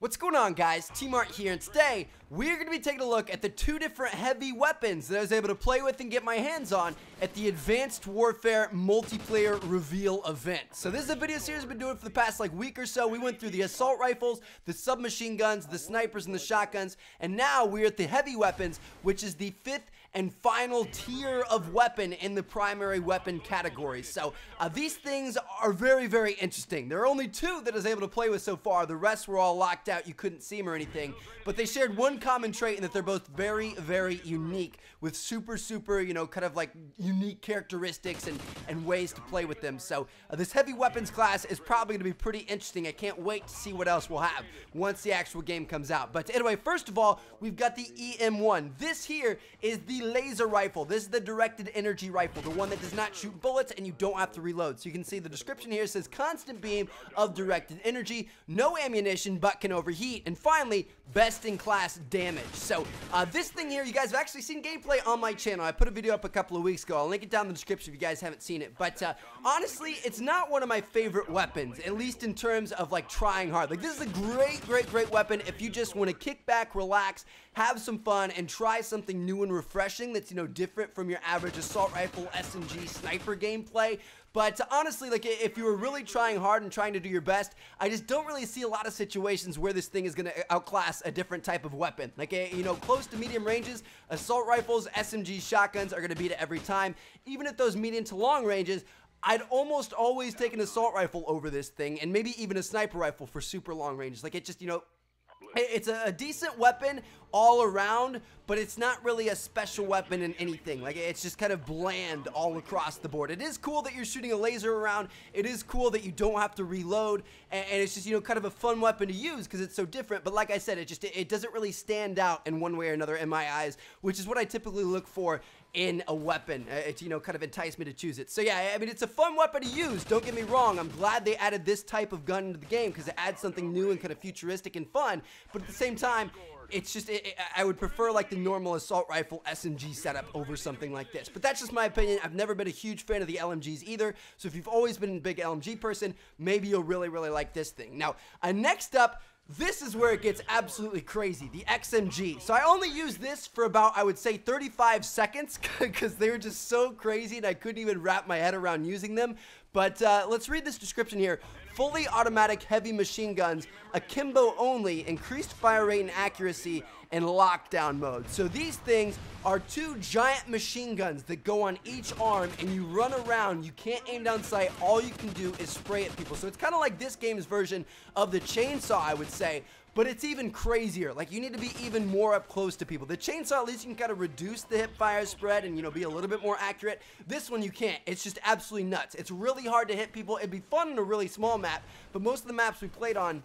What's going on, guys? T-Mart here, and today we're going to be taking a look at the two different heavy weapons that I was able to play with and get my hands on at the Advanced Warfare multiplayer reveal event. So this is a video series I've been doing for the past week or so. We went through the assault rifles, the submachine guns, the snipers, and the shotguns, and now we're at the heavy weapons, which is the fifth and final tier of weapon in the primary weapon category. So these things are very, very interesting. There are only two that I was able to play with so far. The rest were all locked out. You couldn't see them or anything, but they shared one common trait in that they're both very, very unique with super, you know, kind of like unique characteristics and ways to play with them. So this heavy weapons class is probably going to be pretty interesting. I can't wait to see what else we'll have once the actual game comes out. But anyway, first of all, we've got the EM1. This here is the laser rifle. This is the directed energy rifle, the one that does not shoot bullets and you don't have to reload. So you can see the description here says constant beam of directed energy, no ammunition but can overheat, and finally best in class damage. So this thing here, you guys have actually seen gameplay on my channel. I put a video up a couple of weeks ago. I'll link it down in the description if you guys haven't seen it. But honestly, it's not one of my favorite weapons, at least in terms of like trying hard. Like, this is a great weapon if you just want to kick back, relax, have some fun, and try something new and refreshing that's, you know, different from your average assault rifle, SMG, sniper gameplay. But honestly, like, if you were really trying hard and trying to do your best, I just don't really see a lot of situations where this thing is going to outclass a different type of weapon. Like, you know, close to medium ranges, assault rifles, SMG, shotguns are going to beat it every time. Even at those medium to long ranges, I'd almost always take an assault rifle over this thing, and maybe even a sniper rifle for super long ranges. Like, it just, you know, it's a decent weapon all around, but it's not really a special weapon in anything. Like, it's just kind of bland all across the board. It is cool that you're shooting a laser around. It is cool that you don't have to reload, and it's just, you know, kind of a fun weapon to use because it's so different. But like I said, it doesn't really stand out in one way or another in my eyes, which is what I typically look for in a weapon. It's, you know, kind of entice me to choose it. So yeah, I mean, it's a fun weapon to use, don't get me wrong. I'm glad they added this type of gun into the game because it adds something new and kind of futuristic and fun, but at the same time, it's just, I would prefer like the normal assault rifle SMG setup over something like this. But that's just my opinion. I've never been a huge fan of the LMGs either, so if you've always been a big LMG person, maybe you'll really like this thing. Now, next up, this is where it gets absolutely crazy, the XMG. So I only used this for about, I would say, 35 seconds because they were just so crazy and I couldn't even wrap my head around using them. But let's read this description here. Fully automatic heavy machine guns, Akimbo only, increased fire rate and accuracy, and lockdown mode. So these things are two giant machine guns that go on each arm and you run around. You can't aim down sight. All you can do is spray at people. So it's kind of like this game's version of the chainsaw, I would say. But it's even crazier. Like, you need to be even more up close to people. The chainsaw, at least you can kind of reduce the hip fire spread and, you know, be a little bit more accurate. This one you can't. It's just absolutely nuts. It's really hard to hit people. It'd be fun in a really small map, but most of the maps we played on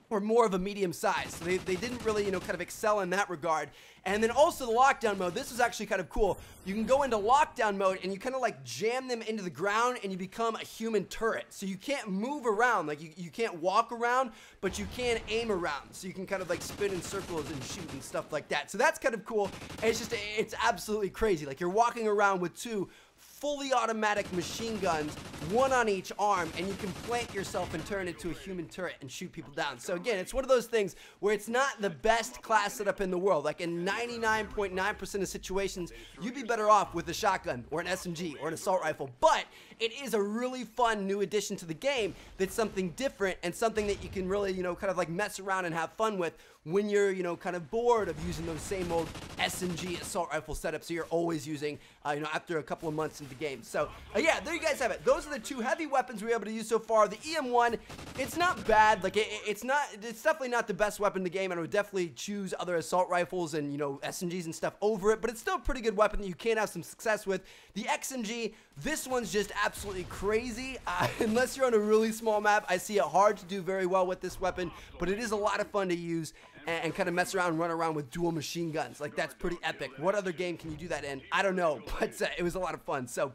were more of a medium size. So they didn't really, you know, kind of excel in that regard. And then also the lockdown mode, this is actually kind of cool. You can go into lockdown mode and you kind of like jam them into the ground and you become a human turret. So you can't move around, like you can't walk around, but you can aim around. So you can kind of like spin in circles and shoot and stuff like that. So that's kind of cool. And it's absolutely crazy. Like, you're walking around with two fully automatic machine guns, one on each arm, and you can plant yourself and turn into a human turret and shoot people down. So again, it's one of those things where it's not the best class setup in the world. Like, in 99.9% of situations, you'd be better off with a shotgun or an SMG or an assault rifle, but it is a really fun new addition to the game that's something different and something that you can really, you know, kind of like mess around and have fun with when you're, you know, kind of bored of using those same old SMG assault rifle setups that you're always using, you know, after a couple of months into the game. So yeah, there you guys have it. Those are the two heavy weapons we were able to use so far. The EM1, it's not bad. Like, it's definitely not the best weapon in the game, and I would definitely choose other assault rifles and, you know, SMGs and stuff over it, but it's still a pretty good weapon that you can have some success with. The XMG, this one's just absolutely crazy. Unless you're on a really small map, I see it hard to do very well with this weapon, but it is a lot of fun to use and kind of mess around and run around with dual machine guns. Like, that's pretty epic. What other game can you do that in? I don't know, but it was a lot of fun. So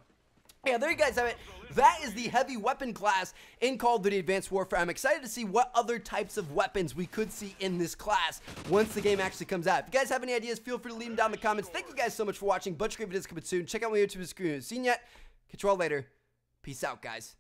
yeah, there you guys have it. That is the heavy weapon class in Call of Duty Advanced Warfare. I'm excited to see what other types of weapons we could see in this class once the game actually comes out. If you guys have any ideas, feel free to leave them down in the comments. Thank you guys so much for watching. Bunch of great videos coming soon. Check out my YouTube screen. Seen yet? Catch you all later. Peace out, guys.